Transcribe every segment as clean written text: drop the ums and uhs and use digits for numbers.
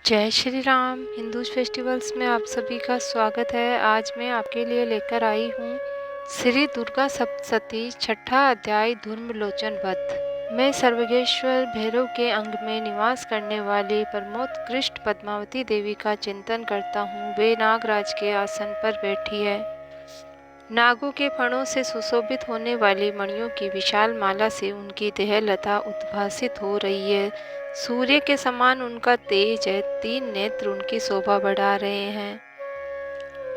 जय श्री राम। हिंदू फेस्टिवल्स में आप सभी का स्वागत है। आज मैं आपके लिए लेकर आई हूँ श्री दुर्गा सप्तशती छठा अध्याय धूम्रलोचन वध। मैं सर्वगेश्वर भैरव के अंग में निवास करने वाली परमोत्कृष्ट पद्मावती देवी का चिंतन करता हूँ। वे नागराज के आसन पर बैठी है। नागों के फणों से सुशोभित होने वाली मणियों की विशाल माला से उनकी देहलता उद्भासित हो रही है। सूर्य के समान उनका तेज है। 3 नेत्र उनकी शोभा बढ़ा रहे हैं।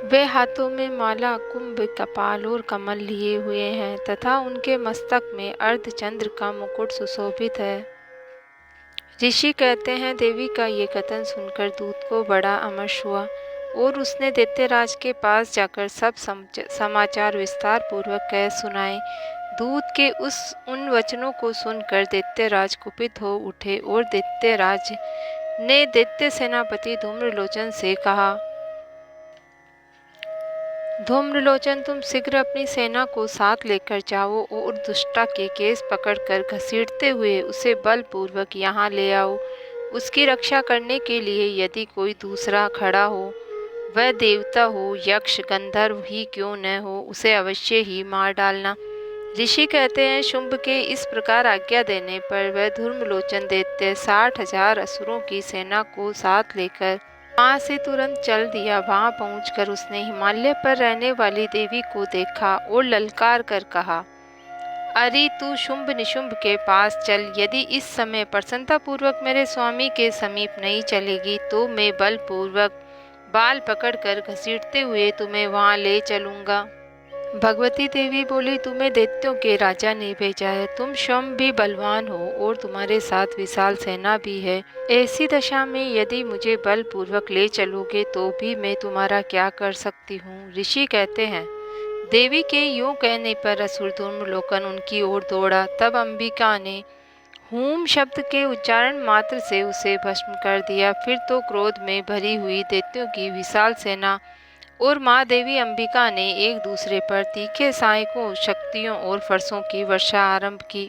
वे हाथों में माला, कुंभ, कपाल और कमल लिए हुए हैं तथा उनके मस्तक में अर्धचंद्र का मुकुट सुशोभित है। ऋषि कहते हैं, देवी का ये कथन सुनकर दूत को बड़ा अमर्ष हुआ और उसने दैत्यराज के पास जाकर सब समाचार विस्तार पूर्वक कह सुनाए। दूत के उन वचनों को सुनकर दैत्यराज कुपित हो उठे और दैत्यराज ने दैत्य सेनापति धूम्रलोचन से कहा, धूम्रलोचन, तुम शीघ्र अपनी सेना को साथ लेकर जाओ और दुष्टा के केस पकड़कर घसीटते हुए उसे बलपूर्वक यहाँ ले आओ। उसकी रक्षा करने के लिए यदि कोई दूसरा खड़ा हो, वह देवता हो, यक्ष, गंधर्व ही क्यों न हो, उसे अवश्य ही मार डालना। ऋषि कहते हैं, शुंभ के इस प्रकार आज्ञा देने पर वह धूम्रलोचन दैत्य 60,000 असुरों की सेना को साथ लेकर वहां से तुरंत चल दिया। वहां पहुंचकर उसने हिमालय पर रहने वाली देवी को देखा और ललकार कर कहा, अरे तू शुंभ निशुंभ के पास चल। यदि इस समय प्रसन्नतापूर्वक मेरे स्वामी के समीप नहीं चलेगी तो मैं बलपूर्वक बाल पकड़कर घसीटते हुए तुम्हें वहां ले चलूंगा। भगवती देवी बोली, तुम्हें दैत्यों के राजा ने भेजा है। तुम स्वयं भी बलवान हो और तुम्हारे साथ विशाल सेना भी है। ऐसी दशा में यदि मुझे बलपूर्वक ले चलोगे तो भी मैं तुम्हारा क्या कर सकती हूँ। ऋषि कहते हैं, देवी के यूं कहने पर असुर धूम्रलोचन उनकी ओर दौड़ा। तब अंबिका ने हूम शब्द के उच्चारण मात्र से उसे भस्म कर दिया। फिर तो क्रोध में भरी हुई दैत्यों की विशाल सेना और माँ देवी अंबिका ने एक दूसरे पर तीखे सहायकों, शक्तियों और फरसों की वर्षा आरंभ की।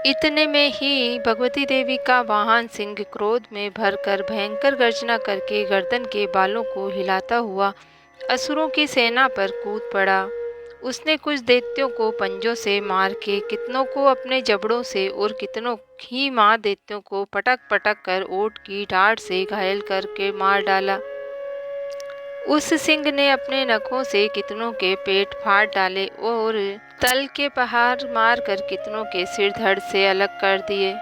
इतने में ही भगवती देवी का वाहन सिंह क्रोध में भरकर भयंकर गर्जना करके गर्दन के बालों को हिलाता हुआ असुरों की सेना पर कूद पड़ा। उसने कुछ दैत्यों को पंजों से मार के, कितनों को अपने जबड़ों से और कितनों ही माँ दैत्यों को पटक पटक कर ओट की ढाड़ से घायल करके मार डाला। उस सिंह ने अपने नखों से कितनों के पेट फाड़ डाले और तल के पहाड़ मारकर कितनों के सिर धड़ से अलग कर दिए।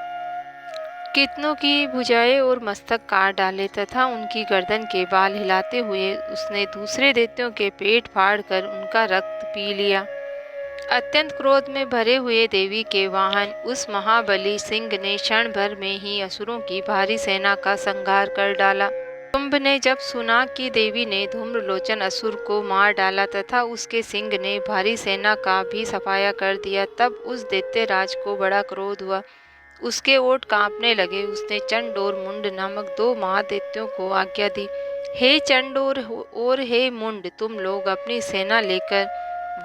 कितनों की भुजाएं और मस्तक काट डाले तथा उनकी गर्दन के बाल हिलाते हुए उसने दूसरे दैत्यों के पेट फाड़कर उनका रक्त पी लिया। अत्यंत क्रोध में भरे हुए देवी के वाहन उस महाबली सिंह ने क्षण भर में ही असुरों की भारी सेना का संहार कर डाला। शुंभ ने जब सुना कि देवी ने धूम्रलोचन असुर को मार डाला तथा उसके सिंह ने भारी सेना का भी सफाया कर दिया, तब उस दैत्यराज को बड़ा क्रोध हुआ। उसके ओठ कांपने लगे। उसने चंड और मुंड नामक 2 महादैत्यों को आज्ञा दी, हे चंड और हे मुंड, तुम लोग अपनी सेना लेकर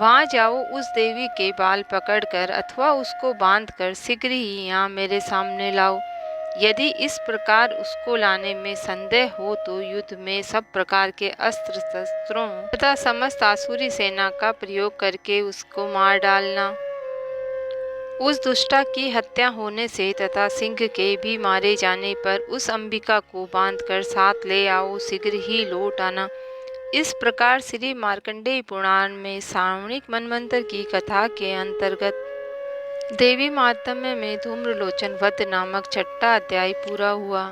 वहां जाओ। उस देवी के बाल पकड़कर अथवा उसको बांधकर शीघ्र ही यहाँ मेरे सामने लाओ। यदि इस प्रकार उसको लाने में संदेह हो तो युद्ध में सब प्रकार के अस्त्र शस्त्रों तथा समस्त आसुरी सेना का प्रयोग करके उसको मार डालना। उस दुष्टा की हत्या होने से तथा सिंह के भी मारे जाने पर उस अंबिका को बांधकर साथ ले आओ, शीघ्र ही लौट आना। इस प्रकार श्री मार्कंडेय पुराण में सावर्णिक मनवंतर की कथा के अंतर्गत देवी महात्म्य में धूम्रलोचन वध नामक छठा अध्याय पूरा हुआ।